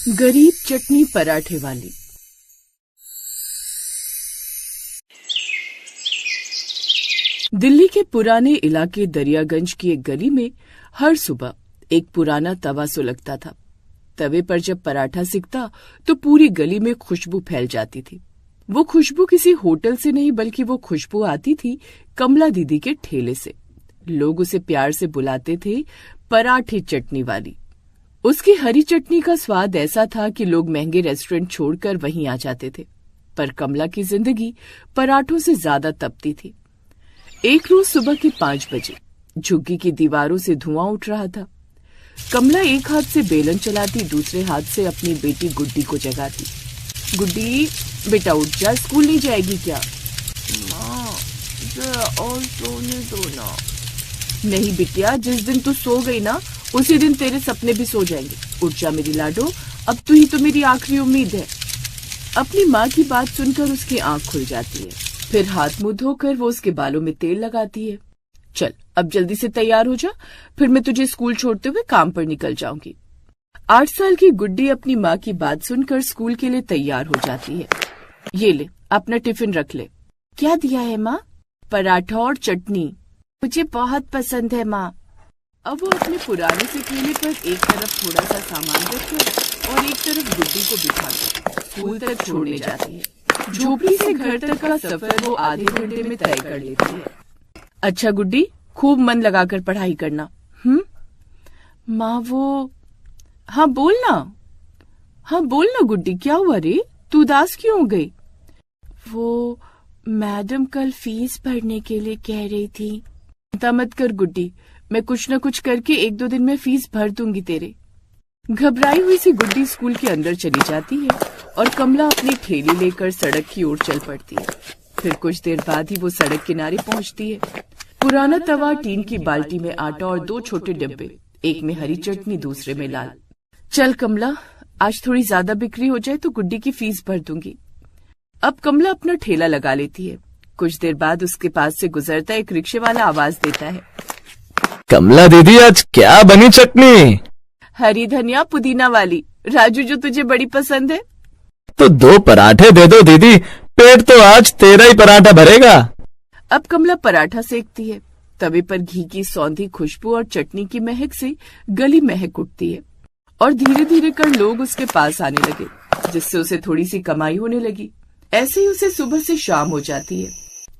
गरीब चटनी पराठे वाली। दिल्ली के पुराने इलाके दरियागंज की एक गली में हर सुबह एक पुराना तवा सुलगता था। तवे पर जब पराठा सिकता तो पूरी गली में खुशबू फैल जाती थी। वो खुशबू किसी होटल से नहीं बल्कि वो खुशबू आती थी कमला दीदी के ठेले से। लोग उसे प्यार से बुलाते थे पराठे चटनी वाली। उसकी हरी चटनी का स्वाद ऐसा था कि लोग महंगे रेस्टोरेंट छोड़कर वहीं आ जाते थे। पर कमला की जिंदगी पराठों से ज्यादा तपती थी। एक रोज सुबह के 5 बजे झुग्गी की दीवारों से धुआं उठ रहा था। कमला एक हाथ से बेलन चलाती, दूसरे हाथ से अपनी बेटी गुड्डी को जगाती। गुड्डी बेटा उठ जा, स्कूल नहीं जाएगी क्या? माँ जरा और सोने दो ना। नहीं बिटिया, जिस दिन तू सो गई ना उसी दिन तेरे सपने भी सो जाएंगे। उठ जा मेरी लाडो, अब तू ही तो मेरी आखिरी उम्मीद है। अपनी माँ की बात सुनकर उसकी आंख खुल जाती है। फिर हाथ मुंह धोकर वो उसके बालों में तेल लगाती है। चल अब जल्दी से तैयार हो जा, फिर मैं तुझे स्कूल छोड़ते हुए काम पर निकल जाऊंगी। 8 साल की गुड्डी अपनी माँ की बात सुनकर स्कूल के लिए तैयार हो जाती है। ये ले अपना टिफिन रख ले। क्या दिया है माँ? पराठा और चटनी। मुझे बहुत पसंद है माँ। अब वो अपने पुराने से ठेले पर एक तरफ थोड़ा सा सामान रखकर और एक तरफ गुड्डी को बिठाकर स्कूल तक छोड़ने जाती है। झोपड़ी से घर तक का सफर वो आधे घंटे में तय कर लेती है। अच्छा गुड्डी, खूब मन लगाकर पढ़ाई करना। माँ वो हाँ बोल ना गुड्डी, क्या हुआ रे? तू उदास क्यों हो गई? वो मैडम कल फीस भरने के लिए कह रही थी। चिंता मत कर गुड्डी, मैं कुछ न कुछ करके 1-2 दिन में फीस भर दूंगी तेरे। घबराई हुई सी गुड्डी स्कूल के अंदर चली जाती है और कमला अपनी थैली लेकर सड़क की ओर चल पड़ती है। फिर कुछ देर बाद ही वो सड़क किनारे पहुंचती है। पुराना तवा, टीन की बाल्टी में आटा और 2 छोटे डिब्बे, एक में हरी चटनी दूसरे में लाल। चल कमला, आज थोड़ी ज्यादा बिक्री हो जाए तो गुड्डी की फीस भर दूंगी। अब कमला अपना ठेला लगा लेती है। कुछ देर बाद उसके पास से गुजरता एक रिक्शे वाला आवाज देता है, कमला दीदी आज क्या बनी चटनी? हरी धनिया पुदीना वाली, राजू जो तुझे बड़ी पसंद है। तो 2 पराठे दे दो दीदी, पेट तो आज तेरा ही पराठा भरेगा। अब कमला पराठा सेकती है। तवे पर घी की सौंधी खुशबू और चटनी की महक से गली महक उठती है और धीरे धीरे कर लोग उसके पास आने लगे, जिससे उसे थोड़ी सी कमाई होने लगी। ऐसे ही उसे सुबह से शाम हो जाती है।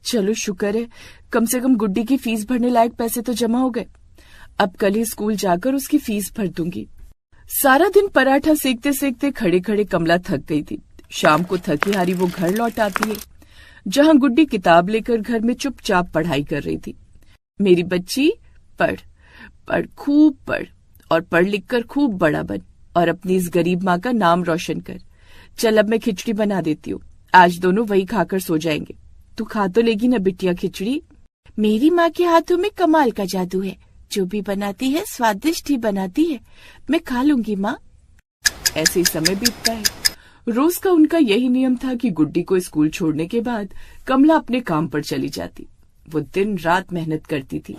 चलो शुक्र है, कम से कम गुड्डी की फीस भरने लायक पैसे तो जमा हो गए। अब कल ही स्कूल जाकर उसकी फीस भर दूंगी। सारा दिन पराठा सेकते सेकते खड़े खड़े कमला थक गई थी। शाम को थकी हारी वो घर लौट आती है, जहाँ गुड्डी किताब लेकर घर में चुपचाप पढ़ाई कर रही थी। मेरी बच्ची, पढ़ खूब पढ़ और पढ़ लिख कर खूब बड़ा बन और अपनी इस गरीब माँ का नाम रोशन कर। चल अब मैं खिचड़ी बना देती हूँ, आज दोनों वही खाकर सो जाएंगे। तू खा तो लेगी ना बिटिया खिचड़ी? मेरी माँ के हाथों में कमाल का जादू है, जो भी बनाती है स्वादिष्ट ही बनाती है। मैं खा लूंगी माँ। ऐसे ही समय बीतता है। रोज का उनका यही नियम था कि गुड्डी को स्कूल छोड़ने के बाद कमला अपने काम पर चली जाती। वो दिन रात मेहनत करती थी।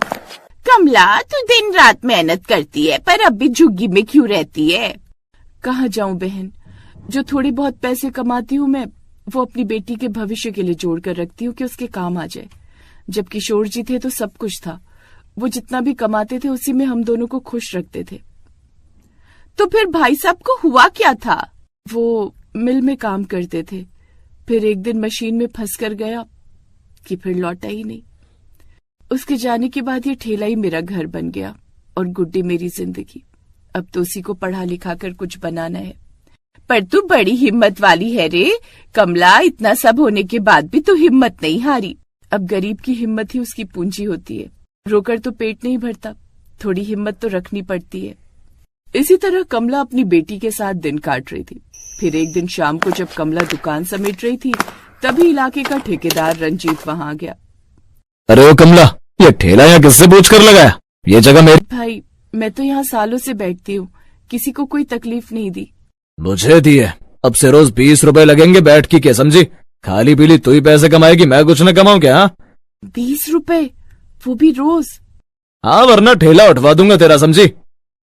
कमला, तू दिन रात मेहनत करती है पर अब भी झुग्गी में क्यों रहती है? कहाँ जाऊं बहन, जो थोड़े बहुत पैसे कमाती हूँ मैं, वो अपनी बेटी के भविष्य के लिए जोड़ कर रखती हूँ कि उसके काम आ जाए। जब किशोर जी थे तो सब कुछ था, वो जितना भी कमाते थे उसी में हम दोनों को खुश रखते थे। तो फिर भाई साहब को हुआ क्या था? वो मिल में काम करते थे, फिर एक दिन मशीन में फंस कर गया कि फिर लौटा ही नहीं। उसके जाने के बाद ये ठेला ही मेरा घर बन गया और गुड्डी मेरी जिंदगी। अब तो उसी को पढ़ा लिखा कर कुछ बनाना है। पर तू बड़ी हिम्मत वाली है रे कमला, इतना सब होने के बाद भी तू हिम्मत नहीं हारी। अब गरीब की हिम्मत ही उसकी पूंजी होती है। रोकर तो पेट नहीं भरता, थोड़ी हिम्मत तो रखनी पड़ती है। इसी तरह कमला अपनी बेटी के साथ दिन काट रही थी। फिर एक दिन शाम को जब कमला दुकान समेट रही थी, तभी इलाके का ठेकेदार रंजीत वहां आ गया। अरे ओ कमला, ये ठेला यहाँ किससे पूछ कर लगाया? ये जगह मेरी। भाई मैं तो यहाँ सालों से बैठती हूँ, किसी को कोई तकलीफ नहीं दी। मुझे दी है, अब से रोज 20 रुपए लगेंगे बैठ की, क्या समझी? खाली पीली तू ही पैसे कमाएगी, मैं कुछ न कमाऊं क्या? 20 रुपए, वो भी रोज? हाँ वरना ठेला उठवा दूंगा तेरा, समझी?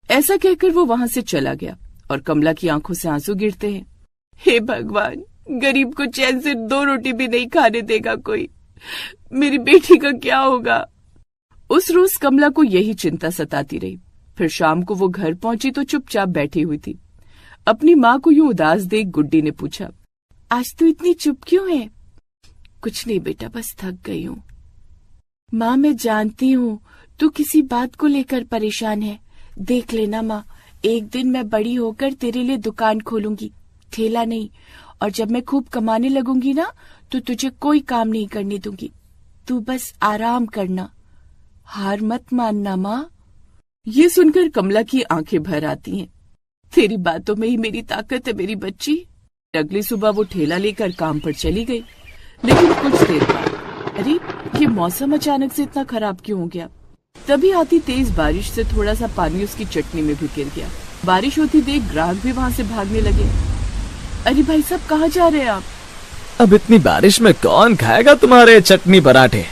ऐसा कहकर वो वहां से चला गया और कमला की आंखों से आंसू गिरते हैं। हे भगवान, गरीब को चैन से 2 रोटी भी नहीं खाने देगा कोई। मेरी बेटी का क्या होगा? उस रोज कमला को यही चिंता सताती रही। फिर शाम को वो घर पहुंची तो चुपचाप बैठी हुई थी। अपनी माँ को यूं उदास देख गुड्डी ने पूछा, आज तू इतनी चुप क्यों है? कुछ नहीं बेटा, बस थक गई हूँ। माँ, मैं जानती हूँ तू किसी बात को लेकर परेशान है। देख लेना माँ, एक दिन मैं बड़ी होकर तेरे लिए दुकान खोलूंगी, ठेला नहीं। और जब मैं खूब कमाने लगूंगी ना, तो तुझे कोई काम नहीं करने दूंगी। तू बस आराम करना, हार मत मानना माँ। ये सुनकर कमला की आंखें भर आती हैं। तेरी बातों में ही मेरी ताकत है मेरी बच्ची। अगली सुबह वो ठेला लेकर काम पर चली गई। लेकिन कुछ देर बाद, अरे ये मौसम अचानक से इतना खराब क्यों हो गया? तभी आती तेज बारिश से थोड़ा सा पानी उसकी चटनी में भी गिर गया। बारिश होती देख ग्राहक भी वहाँ से भागने लगे। अरे भाई साहब, कहाँ जा रहे हैं आप? अब इतनी बारिश में कौन खाएगा तुम्हारे चटनी पराठे?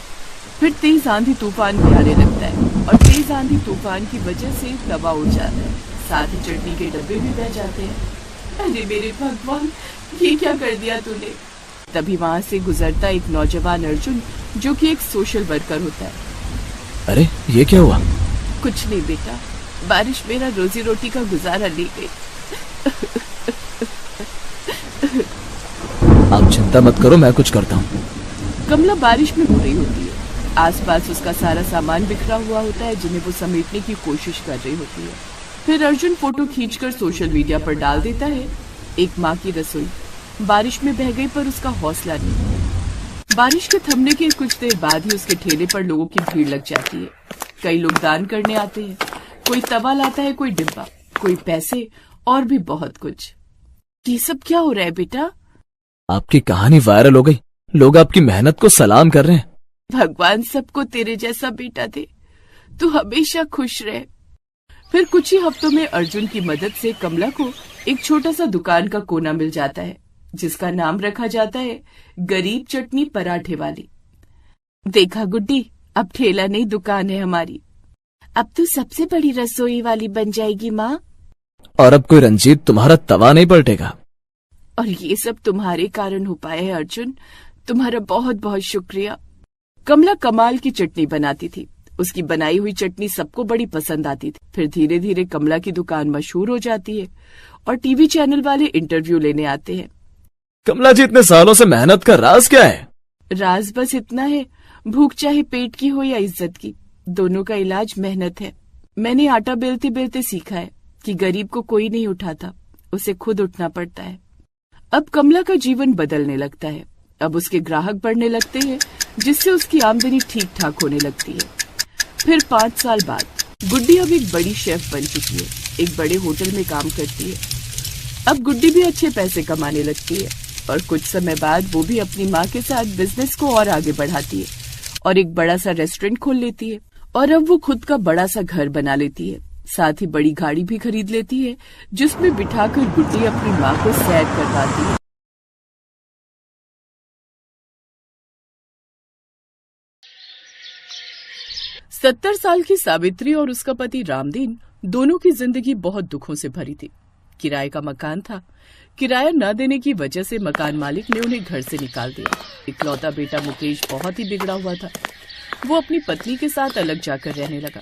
फिर तेज आंधी तूफान भी आने लगता है और तेज आंधी तूफान की वजह से तवा उड़ जाता है, साथ ही चटनी के डब्बे भी बह जाते हैं। अरे मेरे भगवान, ये क्या कर दिया तूने? तभी वहाँ से गुजरता एक नौजवान अर्जुन, जो कि एक सोशल वर्कर होता है। अरे ये क्या हुआ? कुछ नहीं बेटा, बारिश मेरा रोजी रोटी का गुजारा ले गई। आप चिंता मत करो, मैं कुछ करता हूँ। कमला बारिश में हो रही होती है। आसपास उसका सारा सामान बिखरा हुआ होता है, जिन्हें वो समेटने की कोशिश कर रही होती है। फिर अर्जुन फोटो खींचकर सोशल मीडिया पर डाल देता है। एक माँ की रसोई बारिश में बह गई, पर उसका हौसला नहीं। बारिश के थमने के कुछ देर बाद ही उसके ठेले पर लोगों की भीड़ लग जाती है। कई लोग दान करने आते हैं। कोई तवा लाता है, कोई डिब्बा, कोई पैसे और भी बहुत कुछ। ये सब क्या हो रहा है बेटा? आपकी कहानी वायरल हो गई, लोग आपकी मेहनत को सलाम कर रहे हैं। भगवान सबको तेरे जैसा बेटा दे, तू हमेशा खुश रहे। फिर कुछ ही हफ्तों में अर्जुन की मदद से कमला को एक छोटा सा दुकान का कोना मिल जाता है, जिसका नाम रखा जाता है गरीब चटनी पराठे वाली। देखा गुड्डी, अब ठेला नहीं दुकान है हमारी। अब तू सबसे बड़ी रसोई वाली बन जाएगी माँ। और अब कोई रंजीत तुम्हारा तवा नहीं पलटेगा। और ये सब तुम्हारे कारण हो पाए है अर्जुन, तुम्हारा बहुत बहुत शुक्रिया। कमला कमाल की चटनी बनाती थी। उसकी बनाई हुई चटनी सबको बड़ी पसंद आती थी। फिर धीरे धीरे कमला की दुकान मशहूर हो जाती है और टीवी चैनल वाले इंटरव्यू लेने आते हैं। कमला जी, इतने सालों से मेहनत का राज क्या है? राज बस इतना है, भूख चाहे पेट की हो या इज्जत की, दोनों का इलाज मेहनत है। मैंने आटा बेलते बेलते सीखा है कि गरीब को कोई नहीं उठाता, उसे खुद उठना पड़ता है। अब कमला का जीवन बदलने लगता है। अब उसके ग्राहक बढ़ने लगते हैं, जिससे उसकी आमदनी ठीक ठाक होने लगती है। फिर 5 साल बाद गुड्डी अब एक बड़ी शेफ बन चुकी है, एक बड़े होटल में काम करती है। अब गुड्डी भी अच्छे पैसे कमाने लगती है और कुछ समय बाद वो भी अपनी माँ के साथ बिजनेस को और आगे बढ़ाती है और एक बड़ा सा रेस्टोरेंट खोल लेती है। और अब वो खुद का बड़ा सा घर बना लेती है, साथ ही बड़ी गाड़ी भी खरीद लेती है, जिसमें बिठाकर गुड्डी अपनी माँ को सैर करवाती है। सत्तर साल की सावित्री और उसका पति रामदीन दोनों की जिंदगी बहुत दुखों से भरी थी। किराए का मकान था। किराया न देने की वजह से मकान मालिक ने उन्हें घर से निकाल दिया। इकलौता बेटा मुकेश बहुत ही बिगड़ा हुआ था। वो अपनी पत्नी के साथ अलग जाकर रहने लगा।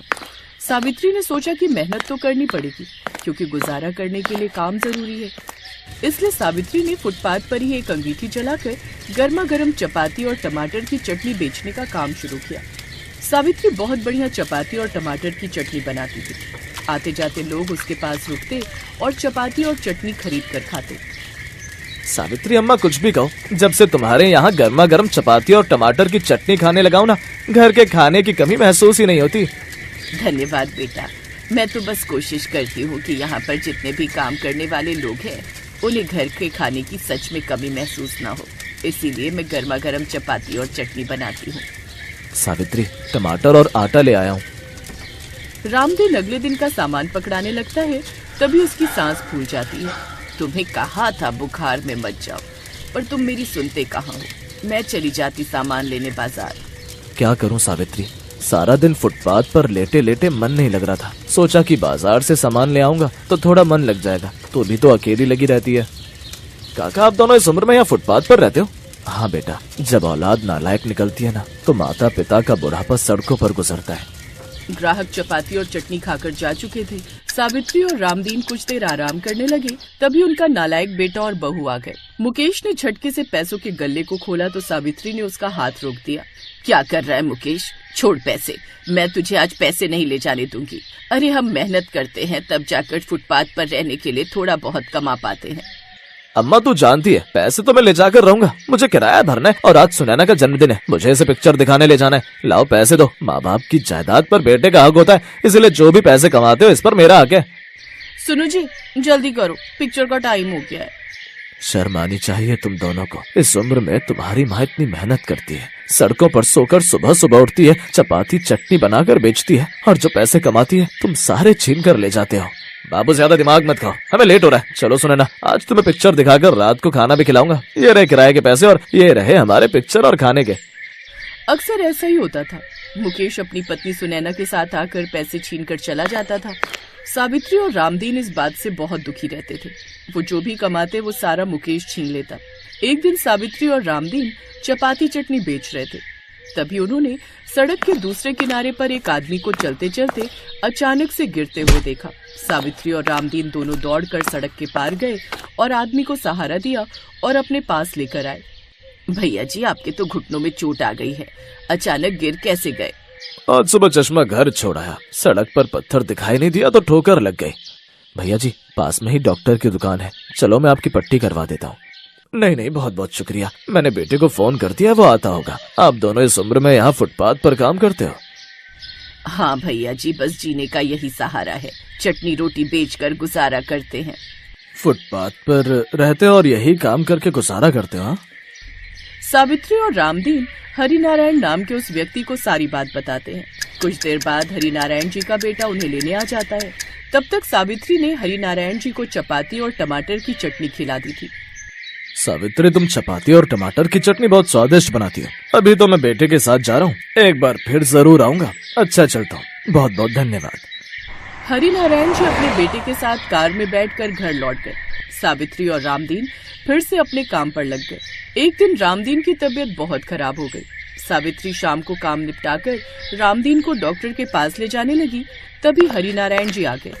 सावित्री ने सोचा कि मेहनत तो करनी पड़ेगी, क्योंकि गुजारा करने के लिए काम जरूरी है। इसलिए सावित्री ने फुटपाथ पर ही एक अंगीठी जलाकर गर्मा गर्म चपाती और टमाटर की चटनी बेचने का काम शुरू किया। सावित्री बहुत बढ़िया चपाती और टमाटर की चटनी बनाती थी। आते जाते लोग उसके पास रुकते और चपाती और चटनी खरीद कर खाते। सावित्री अम्मा, कुछ भी कहो, जब से तुम्हारे यहाँ गर्मा गर्म चपाती और टमाटर की चटनी खाने लगाऊं ना, घर के खाने की कमी महसूस ही नहीं होती। धन्यवाद बेटा, मैं तो बस कोशिश करती हूँ कि यहाँ पर जितने भी काम करने वाले लोग हैं, उन्हें घर के खाने की सच में कमी महसूस ना हो, इसीलिए मैं गर्मा गर्म चपाती और चटनी बनाती हूँ। सावित्री, टमाटर और आटा ले आया हूँ। रामदीन अगले दिन का सामान पकड़ाने लगता है, तभी उसकी सांस फूल जाती है। तुम्हें कहा था बुखार में मत जाओ, पर तुम मेरी सुनते कहाँ हो। मैं चली जाती सामान लेने बाजार। क्या करूं सावित्री, सारा दिन फुटपाथ पर लेटे लेटे मन नहीं लग रहा था। सोचा कि बाजार से सामान ले आऊंगा तो थोड़ा मन लग जाएगा। तो भी तो अकेली लगी रहती है। काका, आप दोनों इस उम्र में यहाँ फुटपाथ पर रहते हो? हाँ बेटा, जब औलाद नालायक निकलती है ना, तो माता पिता का बुढ़ापा सड़कों पर गुजरता है। ग्राहक चपाती और चटनी खाकर जा चुके थे। सावित्री और रामदीन कुछ देर आराम करने लगे, तभी उनका नालायक बेटा और बहू आ गए। मुकेश ने झटके से पैसों के गल्ले को खोला तो सावित्री ने उसका हाथ रोक दिया। क्या कर रहा है मुकेश? छोड़ पैसे, मैं तुझे आज पैसे नहीं ले जाने दूंगी। अरे हम मेहनत करते हैं तब जाकर फुटपाथ पर रहने के लिए थोड़ा बहुत कमा पाते हैं। अम्मा तू जानती है, पैसे तो मैं ले जाकर रहूंगा, मुझे किराया भरना है और आज सुनैना का जन्मदिन है, मुझे इसे पिक्चर दिखाने ले जाना है। लाओ पैसे दो। माँ बाप की जायदाद पर बेटे का हक होता है, इसलिए जो भी पैसे कमाते हो इस पर मेरा हक है। सुनो जी, जल्दी करो, पिक्चर का टाइम हो गया है। शर्म आनी चाहिए तुम दोनों को। इस उम्र में तुम्हारी माँ इतनी मेहनत करती है, सड़कों पर सोकर सुबह सुबह उठती है, चपाती चटनी बनाकर बेचती है, और जो पैसे कमाती है तुम सारे छीन कर ले जाते हो। बाबू ज्यादा दिमाग मत खाओ, हमें लेट हो रहा है। चलो सुनैना, आज तुम्हें पिक्चर दिखाकर रात को खाना भी खिलाऊंगा। ये रहे किराए के पैसे और ये रहे हमारे पिक्चर और खाने के। अक्सर ऐसा ही होता था। मुकेश अपनी पत्नी सुनैना के साथ आकर पैसे छीनकर चला जाता था। सावित्री और रामदीन इस बात से बहुत दुखी रहते थे। वो जो भी कमाते वो सारा मुकेश छीन लेता। एक दिन सावित्री और रामदीन चपाती चटनी बेच रहे थे, तभी उन्होंने सड़क के दूसरे किनारे पर एक आदमी को चलते चलते अचानक से गिरते हुए देखा। सावित्री और रामदीन दोनों दौड़कर सड़क के पार गए और आदमी को सहारा दिया और अपने पास लेकर आए। भैया जी, आपके तो घुटनों में चोट आ गई है, अचानक गिर कैसे गए? आज सुबह चश्मा घर छोड़ाया, सड़क पर पत्थर दिखाई नहीं दिया तो ठोकर लग गई। भैया जी, पास में ही डॉक्टर की दुकान है, चलो मैं आपकी पट्टी करवा देता हूँ। नहीं नहीं, बहुत बहुत शुक्रिया, मैंने बेटे को फोन कर दिया, वो आता होगा। आप दोनों इस उम्र में यहाँ फुटपाथ पर काम करते हो? हाँ भैया जी, बस जीने का यही सहारा है, चटनी रोटी बेचकर गुजारा करते हैं। फुटपाथ पर रहते हो और यही काम करके गुजारा करते हो? सावित्री और रामदीन हरिनारायण नाम के उस व्यक्ति को सारी बात बताते हैं। कुछ देर बाद हरिनारायण जी का बेटा उन्हें लेने आ जाता है। तब तक सावित्री ने हरिनारायण जी को चपाती और टमाटर की चटनी खिला दी थी। सावित्री, तुम चपाती और टमाटर की चटनी बहुत स्वादिष्ट बनाती हो। अभी तो मैं बेटे के साथ जा रहा हूँ, एक बार फिर जरूर आऊंगा। अच्छा, चलता हूँ, बहुत बहुत धन्यवाद। हरिनारायण जी अपने बेटे के साथ कार में बैठकर घर लौट गए। सावित्री और रामदीन फिर से अपने काम पर लग गए। एक दिन रामदीन की तबीयत बहुत खराब हो गई। सावित्री शाम को काम निपटाकर रामदीन को डॉक्टर के पास ले जाने लगी, तभी हरिनारायण जी आ गए।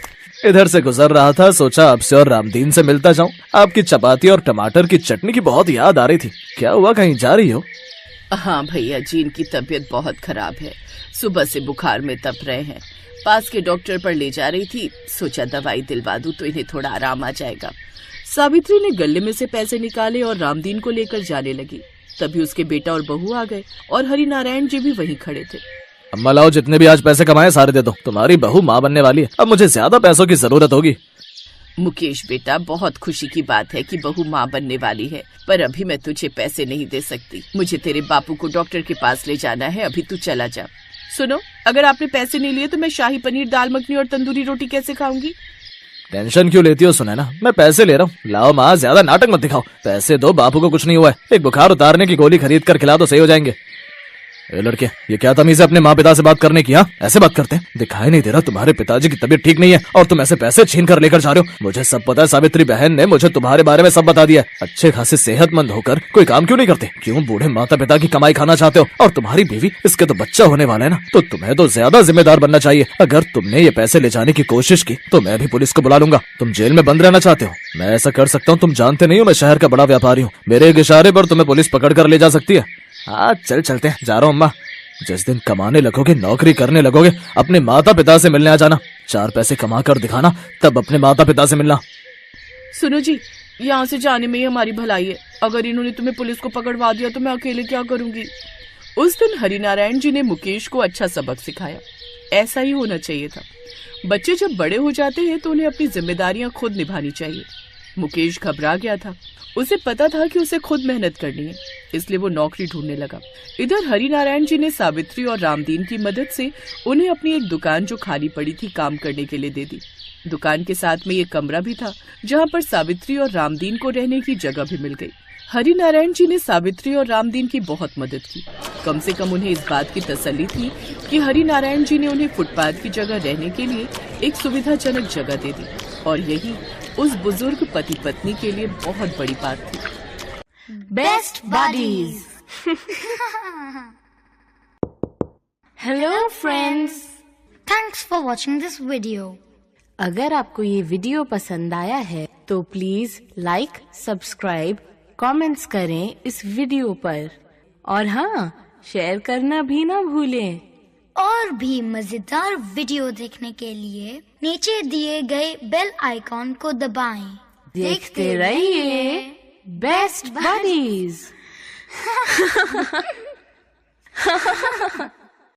इधर से गुजर रहा था, सोचा आपसे और रामदीन से मिलता जाऊं। आपकी चपाती और टमाटर की चटनी की बहुत याद आ रही थी। क्या हुआ, कहीं जा रही हो? हाँ भैया जी, इनकी तबीयत बहुत खराब है, सुबह से बुखार में तप रहे हैं। पास के डॉक्टर पर ले जा रही थी, सोचा दवाई दिलवा दूं तो इन्हें थोड़ा आराम आ जाएगा। सावित्री ने गले में से पैसे निकाले और रामदीन को लेकर जाने लगी। तभी उसके बेटा और बहू आ गए और हरिनारायण जी भी वहीं खड़े थे। अम्मा, लाओ, जितने भी आज पैसे कमाए सारे दे दो, तुम्हारी बहू माँ बनने वाली है, अब मुझे ज्यादा पैसों की जरूरत होगी। मुकेश बेटा, बहुत खुशी की बात है कि बहू माँ बनने वाली है, पर अभी मैं तुझे पैसे नहीं दे सकती। मुझे तेरे बापू को डॉक्टर के पास ले जाना है, अभी तू चला जा। सुनो, अगर आपने पैसे नहीं लिए तो मैं शाही पनीर, दाल मखनी और तंदूरी रोटी कैसे खाऊंगी? टेंशन क्यों लेती हो सुनैना, मैं पैसे ले रहा हूँ। लाओ माँ, ज्यादा नाटक मत दिखाओ, पैसे दो, बापू को कुछ नहीं हुआ है, एक बुखार उतारने की गोली खरीद कर खिला दो, सही हो जाएंगे। ए लड़के, ये क्या तमीज है अपने माँ पिता से बात करने की? हाँ, ऐसे बात करते हैं? दिखाई नहीं दे रहा तुम्हारे पिताजी की तबीयत ठीक नहीं है और तुम ऐसे पैसे छीन कर लेकर जा रहे हो? मुझे सब पता है, सावित्री बहन ने मुझे तुम्हारे बारे में सब बता दिया। अच्छे खासे सेहतमंद होकर कोई काम क्यों नहीं करते? क्यों बूढ़े माता पिता की कमाई खाना चाहते हो? और तुम्हारी बीवी, इसके तो बच्चा होने वाला है ना, तो तुम्हें तो ज्यादा जिम्मेदार बनना चाहिए। अगर तुमने ये पैसे ले जाने की कोशिश की तो मैं भी पुलिस को बुला लूंगा। तुम जेल में बंद रहना चाहते हो? मैं ऐसा कर सकता हूँ, तुम जानते नहीं हो मैं शहर का बड़ा व्यापारी हूँ, मेरे एक इशारे पर तुम्हें पुलिस पकड़ कर ले जा सकती है। हाँ, चलते हैं, जा रहा हूँ अम्मा। जिस दिन कमाने लगोगे, नौकरी करने लगोगे, अपने माता पिता से मिलने आ जाना। 4 पैसे कमा कर दिखाना, तब अपने माता पिता से मिलना। सुनो जी, यहाँ से जाने में ही हमारी भलाई है, अगर इन्होंने तुम्हें पुलिस को पकड़वा दिया तो मैं अकेले क्या करूंगी? उस दिन हरिनारायण जी ने मुकेश को अच्छा सबक सिखाया। ऐसा ही होना चाहिए था। बच्चे जब बड़े हो जाते हैं तो उन्हें अपनी जिम्मेदारियां खुद निभानी चाहिए। मुकेश घबरा गया था, उसे पता था कि उसे खुद मेहनत करनी है, इसलिए वो नौकरी ढूंढने लगा। इधर हरिनारायण जी ने सावित्री और रामदीन की मदद से उन्हें अपनी एक दुकान जो खाली पड़ी थी काम करने के लिए दे दी। दुकान के साथ में ये कमरा भी था जहाँ पर सावित्री और रामदीन को रहने की जगह भी मिल गई। हरिनारायण जी ने सावित्री और रामदीन की बहुत मदद की। कम से कम उन्हें इस बात की तसल्ली थी कि हरि नारायण जी ने उन्हें फुटपाथ की जगह रहने के लिए एक सुविधाजनक जगह दे दी, और यही उस बुजुर्ग पति पत्नी के लिए बहुत बड़ी बात थी। Best buddies. Hello friends, thanks for watching this video. अगर आपको ये वीडियो पसंद आया है तो प्लीज लाइक, सब्सक्राइब, कमेंट्स करें इस वीडियो पर, और हाँ, शेयर करना भी ना भूलें। और भी मजेदार वीडियो देखने के लिए नीचे दिए गए बेल आइकॉन को दबाएं। देखते रहिए बेस्ट बडीज।